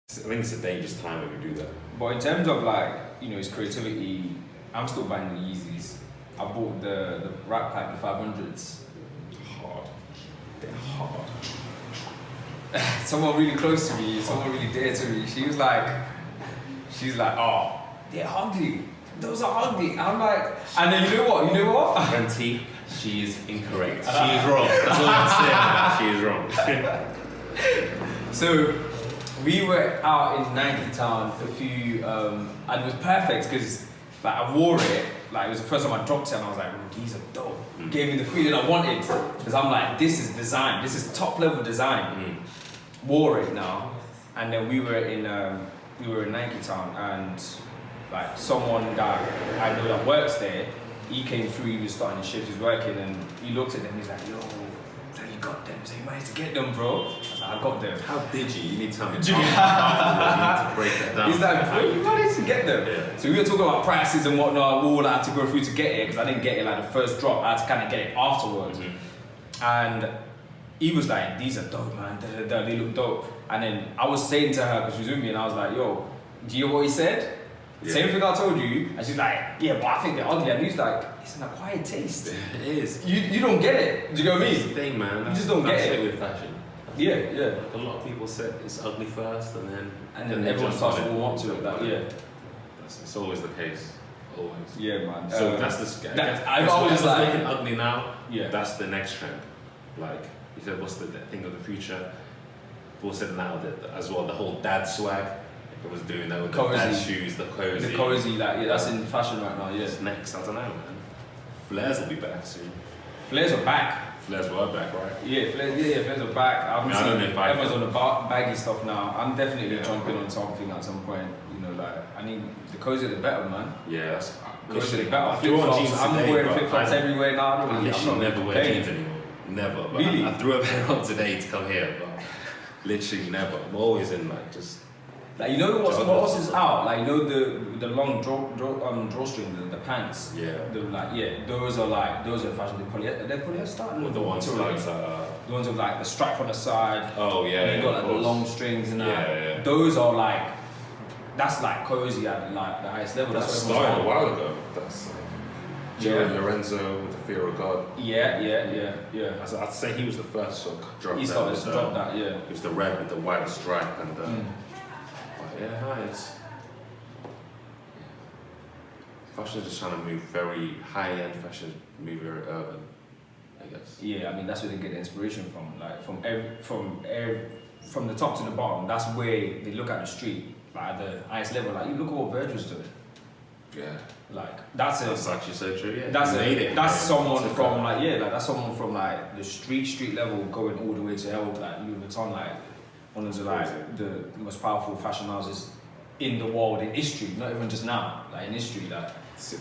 I think it's a dangerous time when you do that. But in terms of like, his creativity, I'm still buying the Yeezys. I bought the Rat Pack, the 500s. Hard. They're hard. Someone really close to me, someone really dear to me, she's like, oh, they're ugly. Those are ugly. I'm like, and then you know what? Venti, she's incorrect. She's wrong. That's all I'm saying. She's wrong. So we were out in Nike Town a few, and it was perfect because like I wore it. Like it was the first time I dropped it, and I was like, oh, these are dope. Gave me the feeling I wanted because I'm like, this is design. This is top level design. Wore it now, and then we were in Nike Town, and like someone that I know that works there, he came through. He was starting his shift. He was working, and he looked at them. He's like, yo. You got them, so you managed to get them, bro. I was like, I got them. How did you? You need to tell me. You need to break that down. He's like, bro, you managed to get them. Yeah. So we were talking about prices and whatnot, all I had to go through to get it, because I didn't get it like the first drop, I had to kind of get it afterwards. And he was like, these are dope, man, they look dope. And then I was saying to her, because she was with me, and I was like, yo, do you hear what he said? Yeah. Same thing I told you, and she's like, yeah, but I think they're ugly. And he's like, it's an acquired taste. It is. You don't get it. Do you know what I mean? That's the thing, man. You just don't get it with fashion. Yeah. Like a lot of people said it's ugly first, and then everyone starts to warm up to it. Like, yeah. It's always the case. Always. Yeah, man. So that's the. I've always like making ugly now. Yeah. That's the next trend. Like you said, what's the thing of the future? People said now that as well, the whole dad swag. It was doing that with the dad shoes, the cozy. The cozy, like, yeah, that's in fashion right now, yeah. What's next? I don't know, man. Flares will be back soon. Flares are back. Flares were back, right? Yeah, Flares are back. I don't know if everyone's on the baggy stuff now. I'm definitely jumping on something at some point. I need the cozy the better, man. Yeah, that's cozy the better. Flip-flops. I'm wearing flip-flops everywhere now. I literally never wear jeans anymore. Never. But really? I threw a pair on today to come here, but literally never. I'm always in just. Like what else is out? Like the long drawstring, the pants. Yeah. Those are fashion. They're probably starting with the ones like the ones with like the stripe on the side. Oh yeah. And you got like the long strings and that. Yeah. Those are like that's like cozy at like the highest level. That's started a while ago. That's Jerry Lorenzo with the Fear of God. Yeah. I'd say he was the first to drop that. He started to drop that. Yeah. It was the red with the white stripe and. It's fashion is just trying to move very high-end fashion, move very urban, I guess. Yeah, I mean that's where they get the inspiration from. Like from the top to the bottom, that's where they look at the street, like at the highest level. Like you look at what Virgil's doing. Yeah. Like that's actually so true. Yeah. That's someone from that's someone from like the street level going all the way to hell, like Louis Vuitton, like. One of the most powerful fashion houses in the world, in history, not even just now, like in history. Like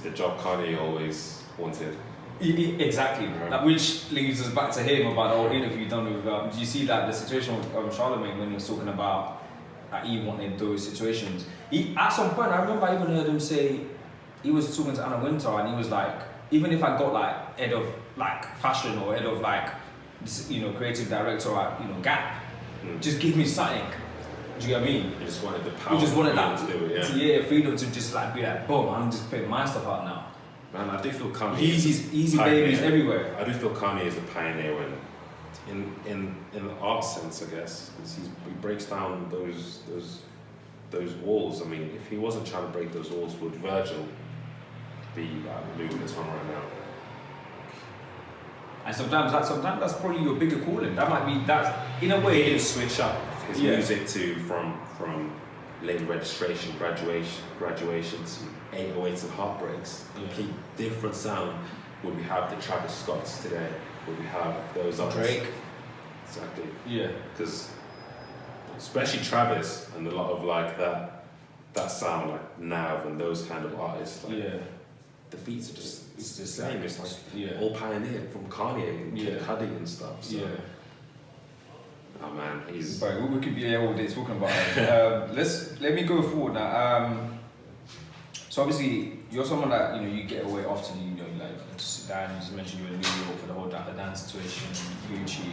the job Kanye always wanted. Exactly. Right. Like, which leads us back to him about the whole interview done with. Do you see that the situation with Charlemagne when he was talking about that he wanted those situations? At some point, I remember I even heard him say he was talking to Anna Wintour and he was like, even if I got like head of like fashion or head of like creative director at Gap. Just give me something. Do you know what I mean? You just wanted the power. You just wanted that to do it, freedom to just like be like, boom, I'm just putting my stuff out now. Man, I do feel Kanye. Easy babies everywhere. I do feel Kanye is a pioneer in the art sense, I guess, because he breaks down those walls. I mean, if he wasn't trying to break those walls, would Virgil be moving this one right now? And sometimes that's probably your bigger calling. That might be that in a way. He didn't switch up his music to from late registration, graduation to 808s and heartbreaks. Complete different sound. Would we have the Travis Scotts today? Would we have those others? Drake? Exactly. Yeah. Because especially Travis and a lot of like that sound like Nav and those kind of artists. Like, the beats are just the same. It's like all pioneered from Kanye and Kid Cudi and stuff. So. Oh man, he's. But we could be here all day talking about it. Let me go forward now. So obviously you're someone that you get away often. Like to Sudan. You just mentioned you were in New York for the whole dance situation, Gucci.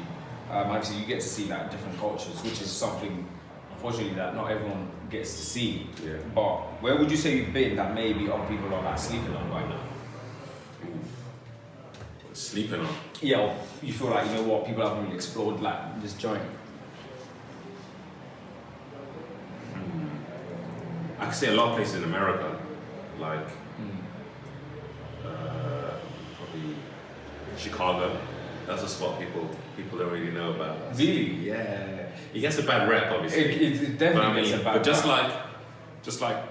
Obviously you get to see like different cultures, which is something unfortunately that not everyone gets to see. Yeah. But where would you say you've been that maybe other people are like sleeping on right now? Sleeping on? Yeah, or you feel like, you know what, people haven't really explored like this joint. I could say a lot of places in America, like probably Chicago. That's a spot people don't really know about. Really? Yeah. It gets a bad rep, obviously. It definitely gets a bad but just rep. like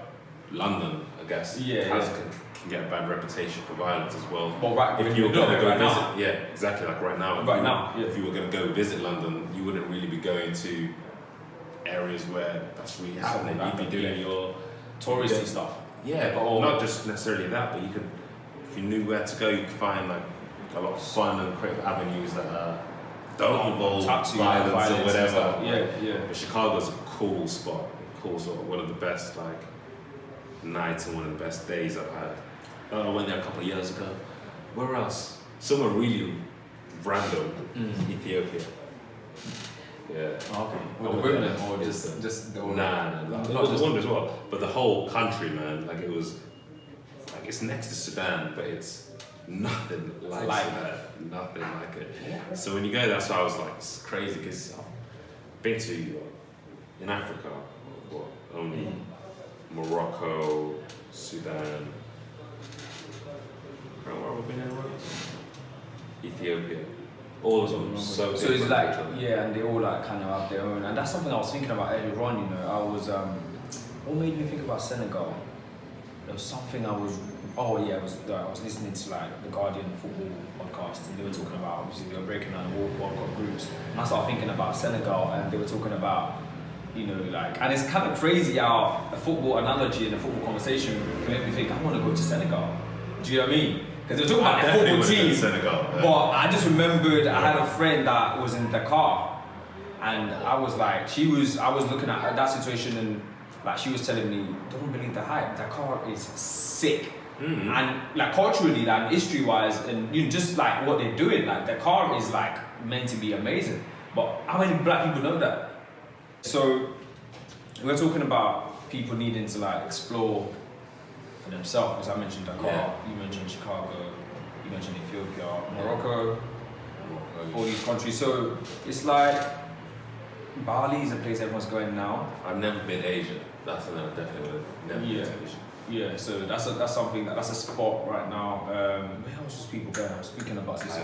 London, I guess, can get a bad reputation for violence as well. But right, if you were going to go right visit, now. yeah, exactly, like right now. If you were going to go visit London, you wouldn't really be going to areas where that's really happening. You'd be doing your touristy stuff. Yeah, but not just necessarily that, but you could, if you knew where to go, you could find like a lot of fun and creative avenues that don't involve violence or whatever. Yeah. But Chicago's a cool spot, cool sort of one of the best like nights and one of the best days I've had. I went there a couple of years ago. Where else? Somewhere really random, Ethiopia. Yeah. Okay. With the women or just the women? Nah. Not just one as well, but the whole country, man. Like it was, like it's next to Sudan, but it's nothing like Sudan. Nothing like it. Yeah. So when you go, that's why I was like, it's crazy because I've been to in Africa, only Morocco, Sudan. Where have I been anywhere else? Ethiopia. All of them so it's like, and they all like kind of have their own, and that's something I was thinking about earlier on, you know. I was, what made me think about Senegal? There was something I was listening to like the Guardian football podcast, and they were talking about, obviously they were breaking down the World Cup groups, and I started thinking about Senegal, and they were talking about, you know, like, and it's kind of crazy how a football analogy and a football conversation can make me think, I want to go to Senegal. Do you know what I mean? Because they were talking about the football team, Senegal, but I just remembered I had a friend that was in Dakar, and I was like, I was looking at that situation, and like she was telling me, don't believe the hype. Dakar is sick, and like culturally, like history-wise, and you know, just like what they're doing, like Dakar is like meant to be amazing. But how many black people know that? So we're talking about people needing to like explore for themselves, because I mentioned Dakar, you mentioned Chicago, you mentioned Ethiopia, Morocco, all these countries. So it's like Bali is a place everyone's going now. I've never been Asian. That's another definitely never been Asian. Yeah, so that's a spot right now. Where else was people going? I was speaking about this.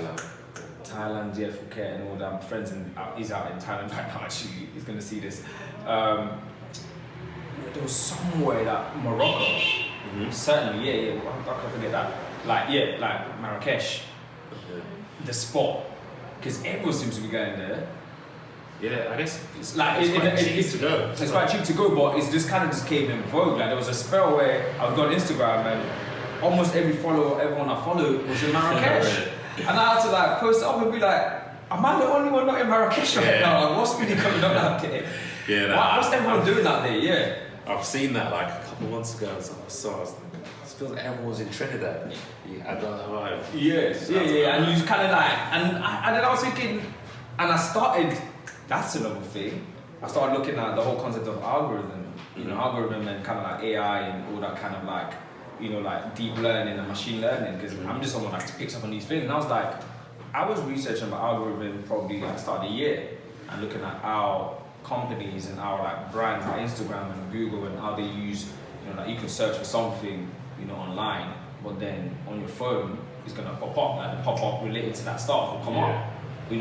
Thailand, yeah, Phuket and all that. My friends he's out in Thailand right now. Actually, he's gonna see this. There was somewhere that Morocco. Certainly, how can I forget that? Like Marrakesh, the spot, because everyone seems to be going there. Yeah, I guess it's like quite cheap to go. It's quite cheap to go, but it's just kind of just came in vogue. Like there was a spell where I would go on Instagram and almost everyone I follow was in Marrakesh, and I had to like post up and be like, am I the only one not in Marrakesh right now? Like, what's really going on out there? Yeah, what's everyone doing out there? Yeah. I've seen that like a couple of months ago. I was thinking, it feels like everyone's in Trinidad. I don't know why. Yes, and you kind of like, and then I was thinking, and I started. That's another thing. I started looking at the whole concept of algorithm, algorithm and kind of like AI and all that kind of like, like deep learning and machine learning. Because I'm just someone that picks up on these things, and I was like, I was researching about algorithm probably at the start of the year and looking at how companies and our like brands like Instagram and Google and how they use, like you can search for something, online, but then on your phone it's gonna pop up, like the pop up related to that stuff will come up.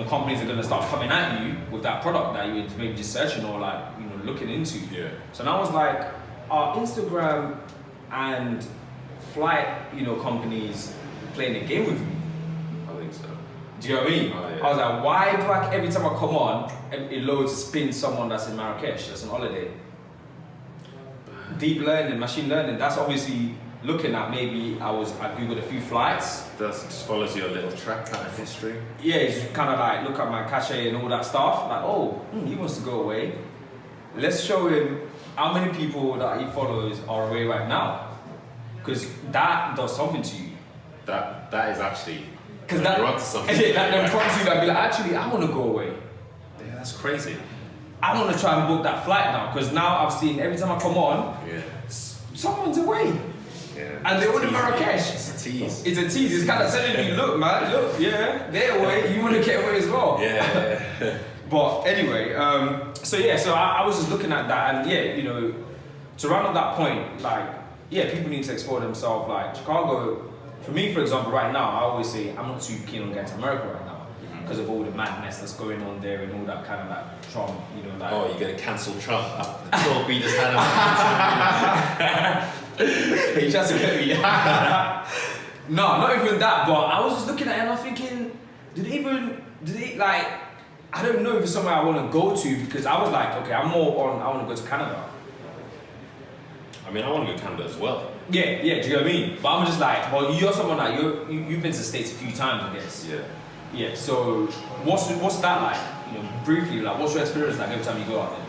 Companies are gonna start coming at you with that product that you were maybe just searching or like, looking into. Yeah. So now I was like, are Instagram and flight, companies playing a game with me? I think so. Do you know what I mean? Oh, yeah. I was like, why do I, every time I come on, it loads spin someone that's in Marrakesh, that's on holiday? Deep learning, machine learning, that's obviously looking at maybe I googled a few flights. That just follows your little track kind of history. Yeah, it's kind of like look at my cachet and all that stuff. Like, oh, he wants to go away. Let's show him how many people that he follows are away right now. Because that does something to you. That is actually. Because that you're onto something. that then prompts you that be like, actually, I want to go away. Yeah, that's crazy. I want to try and book that flight now because now I've seen every time I come on, someone's away. Yeah. And they're all in Marrakesh. It's a tease. It's a tease. It's kind of telling you, look, man, look, yeah, they're away. You want to get away as well. Yeah. But anyway, so I was just looking at that, and to round up that point, like, people need to explore themselves. Like Chicago, for me, for example, right now, I always say I'm not too keen on going to America right now because of all the madness that's going on there and all that kind of like Trump, like. Oh, you're gonna cancel Trump? The talk we just had. He tries to get me. No, not even that. But I was just looking at it and I'm thinking, did they like? I don't know if it's somewhere I want to go to because I was like, okay, I'm more on. I want to go to Canada. I mean, I want to go to Canada as well. Yeah. Do you know what I mean? But I'm just like, well, you're someone like you've been to the States a few times, I guess. Yeah. Yeah. So what's that like? Briefly, like, what's your experience like every time you go out there?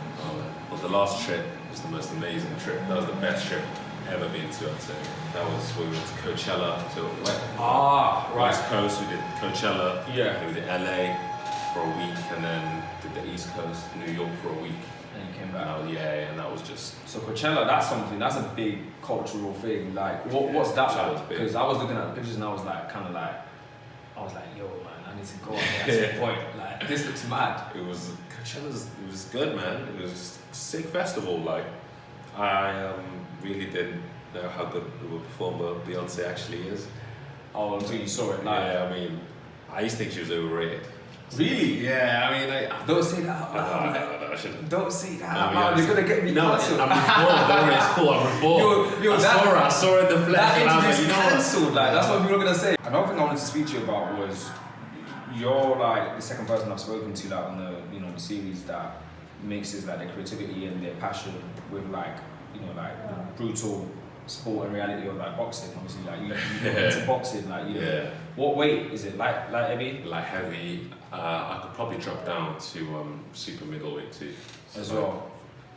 Well, the last trip was the most amazing trip. That was the best trip ever been to. I'd say that was when we went to Coachella. So West Coast, we did Coachella. Yeah. Then we did LA for a week, and then did the East Coast, New York for a week. And you came back. And that was just. So Coachella, that's a big cultural thing. Like, what's that like? Because I was looking at the pictures and I was like, yo, man, I need to go out there at some point. Like, this looks mad. It was good, man. It was just a sick festival. Like, I really didn't know how good of a performer Beyonce actually is. Oh, until you saw it live. Yeah, I mean, I used to think she was overrated. Really? Yeah, I mean, don't say that out loud. I shouldn't. Don't say that out loud. You're gonna get me cancelled. I'm reformed. Don't worry, it's cool. I'm reformed. I saw it in the flesh. That interview's cancelled. Like, that's what people are gonna say. Another thing I wanted to speak to you about was you're like the second person I've spoken to like on the the series that mixes like their creativity and their passion with like like the brutal sport and reality of like boxing. Obviously, like you into boxing, like What weight is it? Light heavy? Light heavy. I could probably drop down to super middleweight too. As well.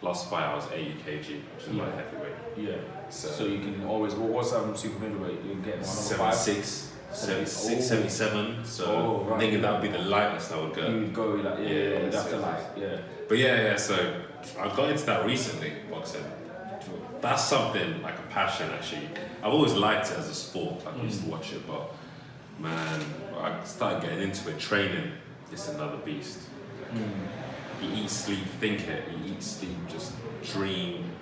Last fight I was 80 kg, which is light heavyweight. Yeah. So you can always. What's super middleweight? You get 76. 77, so I'm thinking that would be the lightest I would go. You would go like, But so I got into that recently, boxing. That's something like a passion actually. I've always liked it as a sport, I used to watch it, but man, I started getting into it, training, it's another beast. You eat, sleep, think it, you eat, sleep, just dream,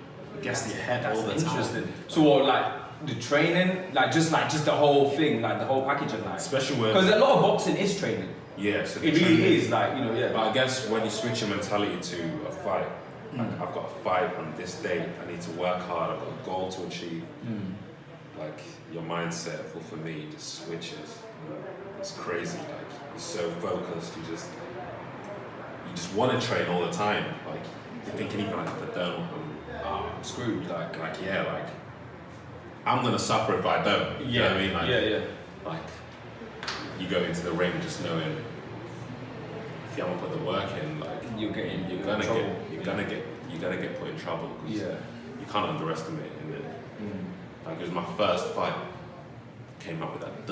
gets your head all the time. So what, like, the training, just the whole thing, like the whole package of like. Especially when. Because a lot of boxing is training. Yeah, so it really is, like, But I guess when you switch your mentality to a fight, like I've got a fight on this date, I need to work hard, I've got a goal to achieve. Like your mindset, for me, just switches. It's crazy, like you're so focused, you just want to train all the time. Like you're thinking even like if I don't, I'm screwed. Like I'm gonna suffer if I don't. You know what I mean? Like, Like you go into the ring just knowing if you haven't put the work in, like you're gonna get put in trouble. You can't underestimate it. Like it was my first fight. Came up with that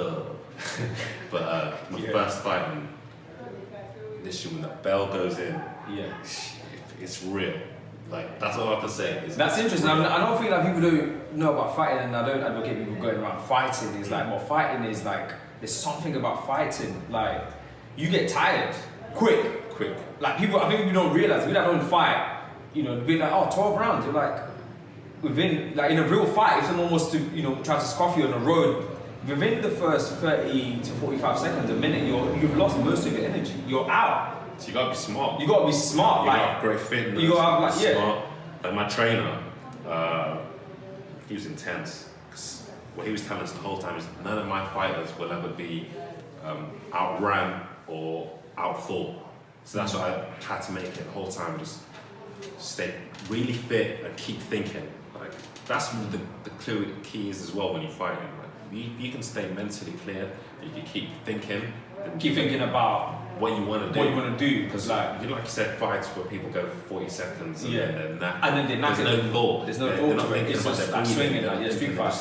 but my first fight, and literally when that bell goes in, it's real. Like that's all I have to say. That's interesting. I don't feel like people don't know about fighting, and I don't advocate people going around fighting. It's like, well, fighting is like there's something about fighting. Like you get tired quick. Like people, I think people don't realize we don't fight. Be like, 12 rounds. You're like within like in a real fight, if someone was to try to scoff you on the road, within the first 30 to 45 seconds, a minute, you've lost most of your energy. You're out. So you gotta be smart. You gotta be smart. You gotta have great fitness. You gotta have smart. Like my trainer, he was intense. Cause what he was telling us the whole time is none of my fighters will ever be outran or outfought. So that's what I had to make it the whole time. Just stay really fit and keep thinking. Like that's the key is as well when you're fighting. Like you can stay mentally clear. You can keep thinking. Keep thinking about what you want to do. What you want to do, because like you said, fights where people go for 40 seconds and then they're knackered. And then they're knackered. There's no thought. There's no thought. They're not thinking it's about just their swinging, like street fight.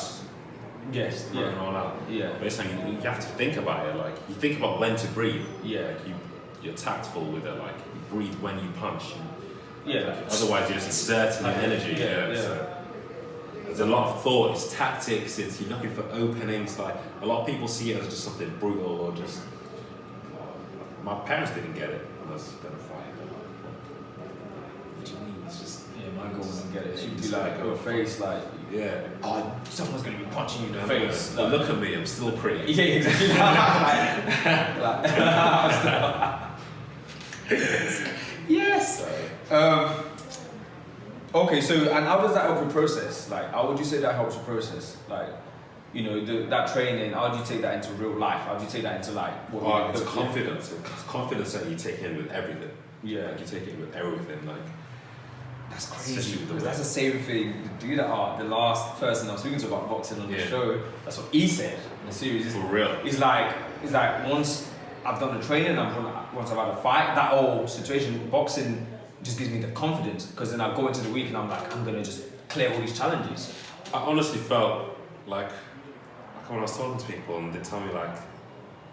Yes, running all out. Yeah. But it's like you have to think about it. Like you think about when to breathe. Yeah. Like you're tactful with it. Like you breathe when you punch. Otherwise, you're just exerting your energy. So there's a lot of thought. It's tactics. It's you're looking for openings. Like a lot of people see it as just something brutal or just. My parents didn't get it when I was gonna fight. What do you mean? It's just. My girl doesn't get it. She'd be like, your face, like, oh, someone's gonna be punching you in the face. But look at me, I'm still pretty. Yeah, exactly. Yes. Okay, so and how does that help you process? Like, how would you say that helps you process? Like, you know, that training. How do you take that into real life? How do you take that into like? It's confidence. It's confidence that you take in with everything. Yeah. Like you take it with everything. Like. That's crazy. Because that's the same thing. The dude the last person I was speaking to about boxing on the show, that's what he said in the series. For real. It's like once I've done the training, once I've had a fight, that whole situation, boxing just gives me the confidence. Because then I go into the week and I'm like, I'm gonna just clear all these challenges. I honestly felt like when I was talking to people and they tell me like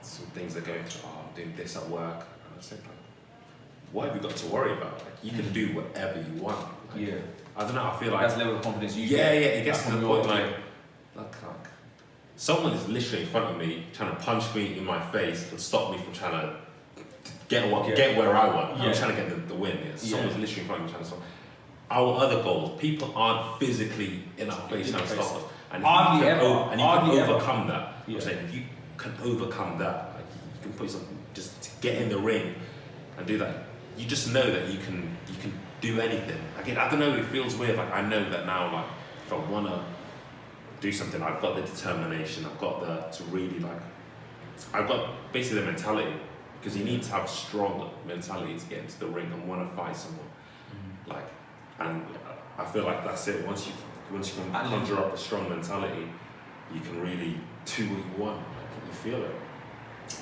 some things they're going through. Oh, I'm doing this at work. And I was like, what have you got to worry about? Like you can do whatever you want. Like, I don't know. I feel like that's the level of confidence you get. Yeah, it gets to the point like someone is literally in front of me trying to punch me in my face and stop me from trying to get where I want. I'm trying to get the win. Someone's literally in front of me trying to stop. Our other goals, people aren't physically in our face trying to stop us. And you can overcome that. I'm saying if you can overcome that, like you can put something just to get in the ring and do that. You just know that you can do anything. Again, I don't know, it feels weird. Like I know that now, like if I wanna do something, I've got the determination, I've got to really like I've got basically the mentality. Because you need to have strong mentality to get into the ring and wanna fight someone. Like and I feel like that's it. Once you can conjure up a strong mentality, you can really do what you want. Like you feel it.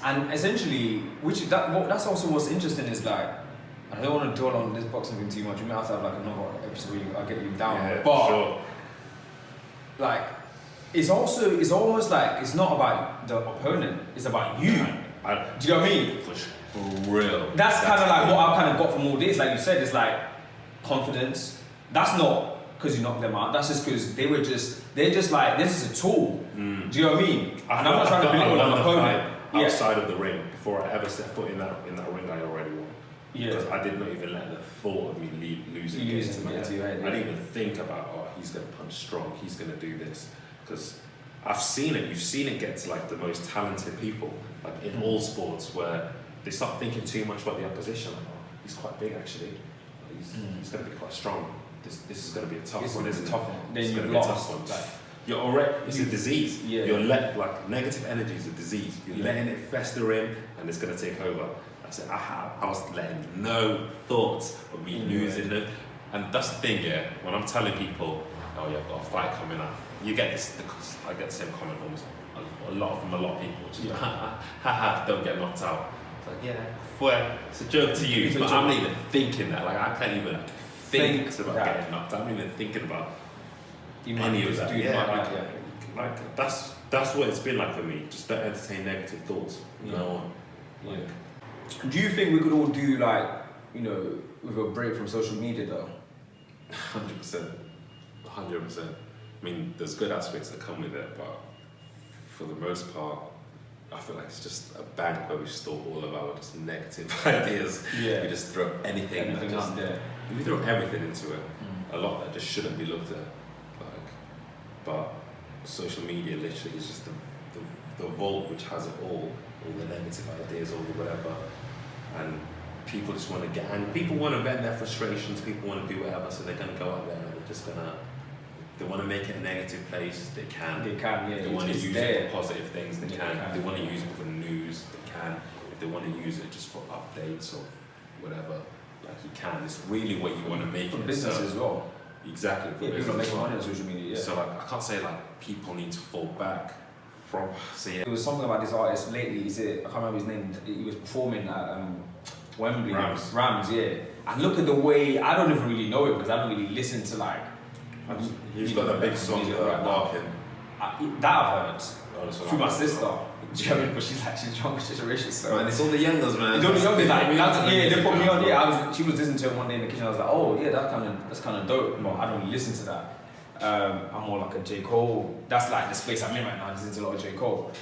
And essentially, that's also what's interesting is like, I don't want to dwell on this boxing thing too much. We may have to have like another episode where I get you down. But like, it's almost like it's not about the opponent. It's about you. Do you know what I mean? For real. That's kind of like what I kind of got from all this. Like you said, it's like confidence. That's not because you knocked them out. That's just because they're just like, this is a tool. Do you know what I mean? And I'm not trying to belittle an opponent. Outside of the ring, before I ever set foot in that ring, I already won. Because I did not even let the thought of me losing get to my head. I didn't even think about, oh, he's going to punch strong, he's going to do this. Because I've seen it, you've seen it get to like the most talented people, like in all sports, where they start thinking too much about the opposition. Like, oh, he's quite big actually. He's going to be quite strong. This is going to be a tough one. It's a tough one. Then you've lost. You're already, it's a disease. You're like negative energy is a disease. You're letting it fester in and it's gonna take over. I said I was letting no thoughts of me losing it. And that's the thing, when I'm telling people, oh yeah, I've got a fight coming up, you get this, I get the same comment almost a lot from a lot of people. Just don't get knocked out. It's like, it's a joke to you, but I'm not even thinking that. Like I can't even think about getting knocked out. I'm not even thinking about any of that. Like that's what it's been like for me. Just don't entertain negative thoughts. No one. Do you think we could all do like, you know, with a break from social media though? 100%. I mean, there's good aspects that come with it, but for the most part, I feel like it's just a bank where we store all of our just negative ideas. We just throw anything out there. We throw everything into it. A lot that just shouldn't be looked at. But social media literally is just the vault which has it all the negative ideas, all the whatever, and people just want to people want to vent their frustrations, people want to do whatever, so they're going to go out there and they're just going to, they want to make it a negative place, they can, they want to use it for positive things, they can, they want to use it for news, they can, if they want to use it just for updates or whatever, like you can, it's really what you want to make for it. business as well. Exactly. People are making money on social media. So like, I can't say like people need to fall back from. There was something about this artist lately. He said, I can't remember his name. He was performing at Wembley. Rams, And look at the way, I don't even really know him because I don't really listen to like. He's got that big song, Barking. That I've heard. through my sister. Do you know what I mean? But she's drunk, she's racist. So. Man, it's all the youngers, man. It's all the youngers, they put me on. Yeah, she was listening to it one day in the kitchen. I was like, oh yeah, that's kind of dope. But I don't really listen to that. I'm more like a J. Cole. That's like the space I'm in right now. I listen to a lot of J. Cole.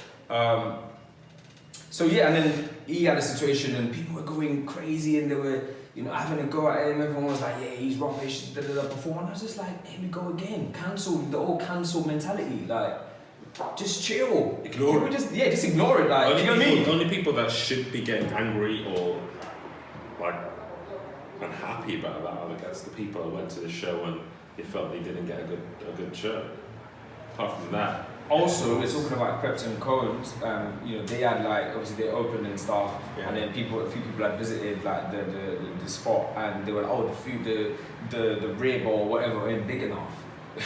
So yeah, and then he had a situation and people were going crazy and they were, having a go at him. Everyone was like, yeah, he's wrong, he should perform. And I was just like, here we go again. Cancel, the old cancel mentality. Like, just chill. Ignore it. Just ignore it. Like, you know what I mean? Only people that should be getting angry or like unhappy about that are the people that went to the show and they felt they didn't get a good show. Apart from that. Also, we're talking about Crepes and Cones. They had like obviously they opened and stuff, and then a few people had visited like the spot, and they were like, oh, the food, the rib or whatever ain't big enough.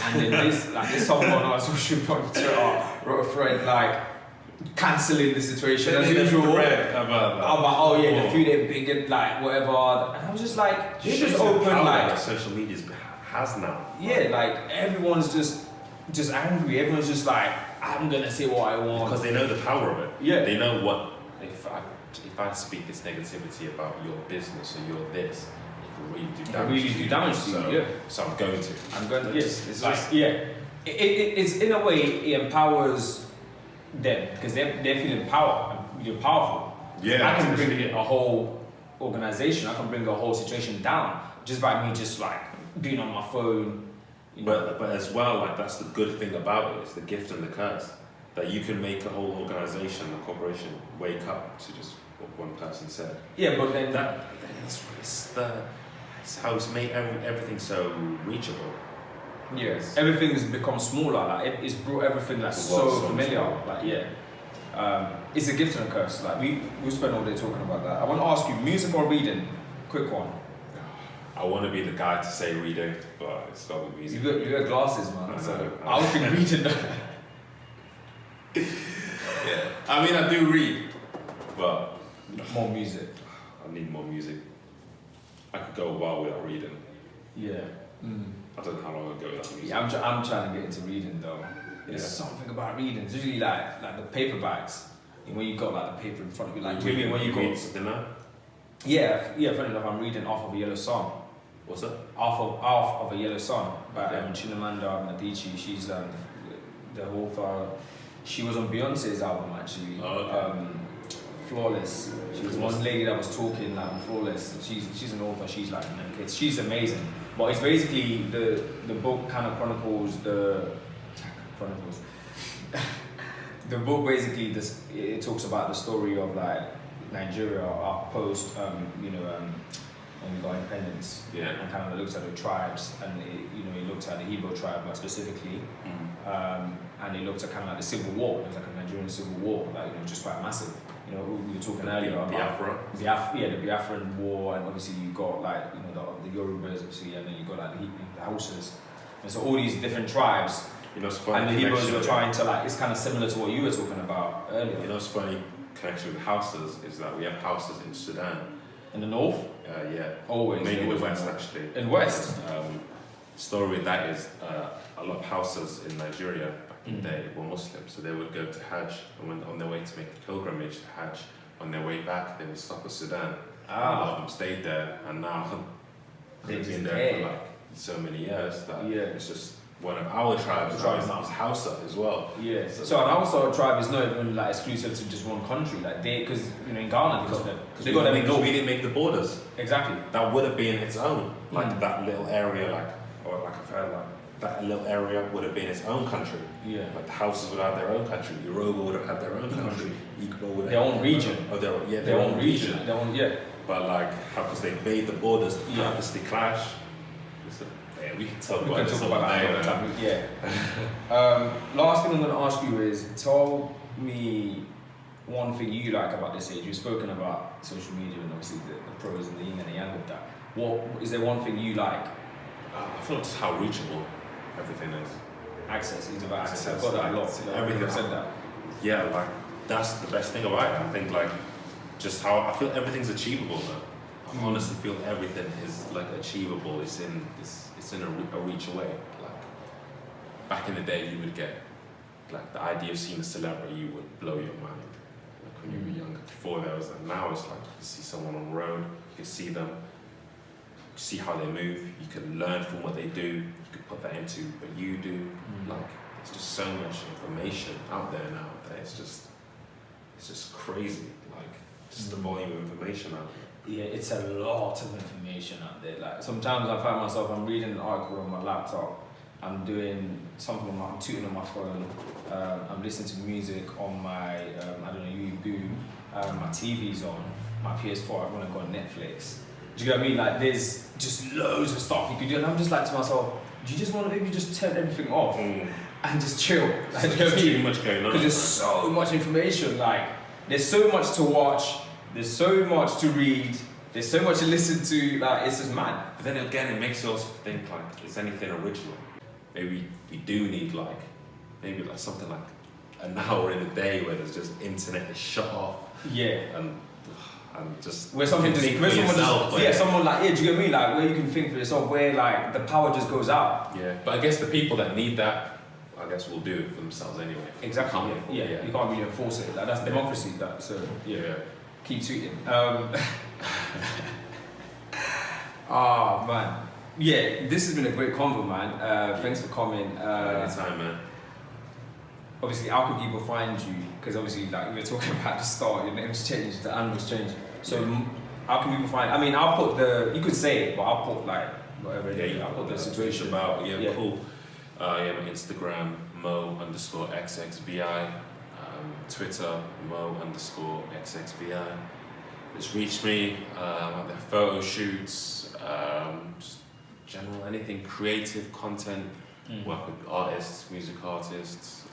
And then this someone on our social media Twitter wrote a thread like cancelling the situation as usual. About the food ain't big and like whatever, and I was just like, they just open like social media has now. Yeah, like everyone's just angry. Everyone's just like, I'm gonna say what I want because they know the power of it. Yeah, they know what if I speak this negativity about your business or your this, it can really do damage. To you. Yeah. So I'm going to. Yes. It's like, it's in a way it empowers them because they're feeling power. You're powerful. Yeah. I can bring a whole organization. I can bring a whole situation down just by me just like being on my phone. But as well, like that's the good thing about it. It's the gift and the curse that you can make a whole organization, a corporation, wake up to just what one person said. Yeah, but then it's how it's made everything so reachable. Yes, everything's become smaller. Like it's brought everything that's so familiar. Like it's a gift and a curse. Like we spent all day talking about that. I want to ask you, music or reading? Quick one. I want to be the guy to say reading, but it's not with music. You got glasses, man. I would think reading. Yeah, I mean I do read, but more music. I need more music. I could go a while without reading. Yeah. I don't know how long I'd go without music. Yeah, I'm trying to get into reading though. There's something about reading. It's usually like the paperbacks. And when you got like the paper in front of you, like when you read something now. Yeah. Funny enough, I'm reading Off of a Yellow Sun. What's that? Off of a Yellow Sun by Chimamanda Adichie. She's the author. She was on Beyonce's album actually. Flawless. She was one lady that was talking like on Flawless. She's an author. She's like she's amazing. But it's basically the book kind of chronicles the book basically it talks about the story of like Nigeria post when we got independence, and kind of looked at the tribes, and it looked at the Igbo tribe specifically, and it looked at kind of like the civil war. It was like a Nigerian civil war, like just quite massive. We were talking earlier about the Biafran war, and obviously you got like the Yorubas, obviously, and then you got like the Hausas, and so all these different tribes. And the Igbos were trying to like. It's kind of similar to what you were talking about earlier. What's funny connection with houses is that we have houses in Sudan. In the north? Yeah. Always. Mainly in the west, actually. In west? Story with that is a lot of houses in Nigeria back in the day were Muslim, so they would go to Hajj, and when on their way to make the pilgrimage to Hajj, on their way back they would stop at Sudan. And a lot of them stayed there, and now they've been there for like so many years that it's just one of our tribes now is Hausa as well. Yeah. So an Hausa tribe is not even like exclusive to just one country. Like because in Ghana they got them because we didn't make the borders. Exactly. That would have been its own. Like that little area, I've heard that little area would have been its own country. Yeah. Like the Hausas would have their own country. Yoruba would have had their own country. Igbo would have their own region. Their own region. Their own But like how because they made the borders purposely clash. We can talk about that. Yeah. Last thing I'm going to ask you is, tell me one thing you like about this age. You've spoken about social media and obviously the pros and the yin and the yang of that. What is there one thing you like? I feel just how reachable everything is. Access. It's about access. I've got that a lot. Everything I've said that. Yeah, like that's the best thing about it. I think like just how I feel everything's achievable now. I honestly feel everything is like achievable. It's in a reach away. Like back in the day, you would get like the idea of seeing a celebrity would blow your mind. Like when you were younger, before there was that. Now it's like you can see someone on the road, you can see them, see how they move, you can learn from what they do, you can put that into what you do. Like there's just so much information out there now that it's just crazy. Like just the volume of information out there. Yeah, it's a lot of information out there. Like sometimes I find myself, I'm reading an article on my laptop, I'm doing something I'm tuning on my phone, I'm listening to music on my, I don't know, YouTube, my TV's on, my PS4, I want to go on Netflix. Do you get what I mean? Like there's just loads of stuff you could do, and I'm just like to myself, do you just want to maybe just turn everything off and just chill? Like, So there's too much going on. Because there's so much information, like there's so much to watch, there's so much to read, there's so much to listen to, like it's just mad. But then again, it makes you also think like, is anything original? Maybe we do need like, maybe like something like an hour in a day where there's just internet is shut off. Yeah. And just where something just, think where for someone yourself, just, yeah, someone like, yeah, do you get me? Like where you can think for yourself, where like the power just goes out. Yeah, but I guess the people that need that, I guess will do it for themselves anyway. Exactly. Yeah. You can't really enforce it. Like, that's democracy. That so yeah. Keep tweeting. Oh man. Yeah, this has been a great convo, man. Thanks for coming. Anytime, man. Obviously, how can people find you? Because obviously, like we were talking about at the start, your name's changed, the handle's changed. So how can people find? I mean, I'll put the. You could say it, but I'll put like whatever. Yeah, I'll put the situation situation about. Yeah, cool. Yeah, my Instagram Mo_XXVI, Twitter Mo_XXVI. Just reach me. I've their photo shoots, just general anything creative content. Work with artists, music artists.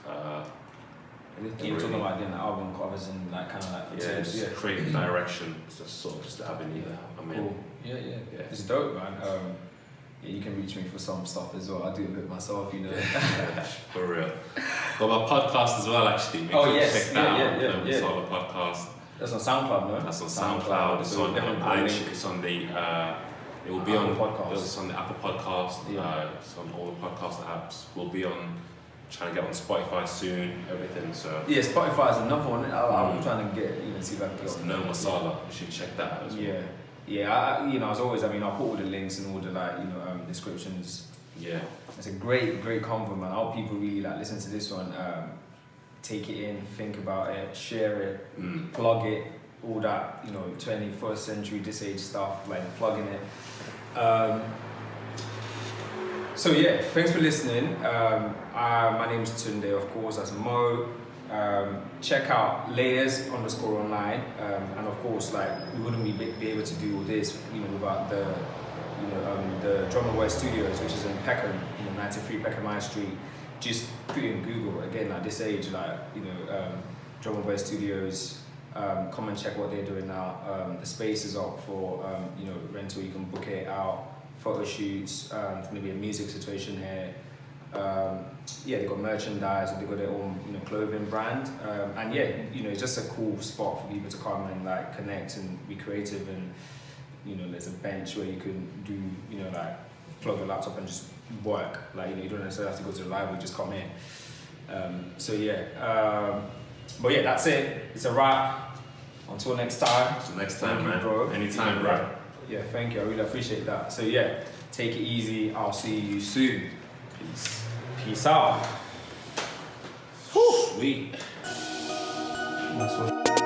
Anything. You're talking about doing the album covers and like kind of like just creative direction. It's just sort of just the avenue that I'm in. Cool. Yeah. It's dope, man. Yeah, you can reach me for some stuff as well. I do a bit myself, you know. For real. Got my podcast as well, actually. Make sure yes. check that out. Yeah. It's on the podcast. That's on SoundCloud, no? That's on SoundCloud. It's on iTunes. It's on the. It will be Apple on Podcast. It's on the Apple Podcast. Yeah. It's on all the podcast apps. We'll be on. Trying to get on Spotify soon. Everything. So. Yeah, Spotify is another one. I'm trying to get, see if I can get on. No Masala. You should check that out as well. Yeah. As always, I mean, I'll put all the links and all the descriptions. Yeah. It's a great convo, man. I hope people really listen to this one, take it in, think about it, share it, plug it, all that 21st century this age stuff, like plugging it. So yeah, thanks for listening. My name's Tunde, of course, that's Mo. Check out layers_online, and of course, we wouldn't be able to do all this, without the Drum and West Studios, which is in Peckham, 93 Peckham High Street. Just put in Google again, this age, Drum and West Studios. Come and check what they're doing now. The space is up for rental. You can book it out. Photo shoots, maybe a music situation here. They've got merchandise, they've got their own clothing brand, and it's just a cool spot for people to come and connect and be creative. And there's a bench where you can do plug your laptop and just work. You don't necessarily have to go to the library, just come here. But yeah, that's it. It's a wrap. Until next time. Man. Bro. Anytime, bro. Yeah, thank you. I really appreciate that. So yeah, take it easy. I'll see you soon. Peace out. Sweet. That's what.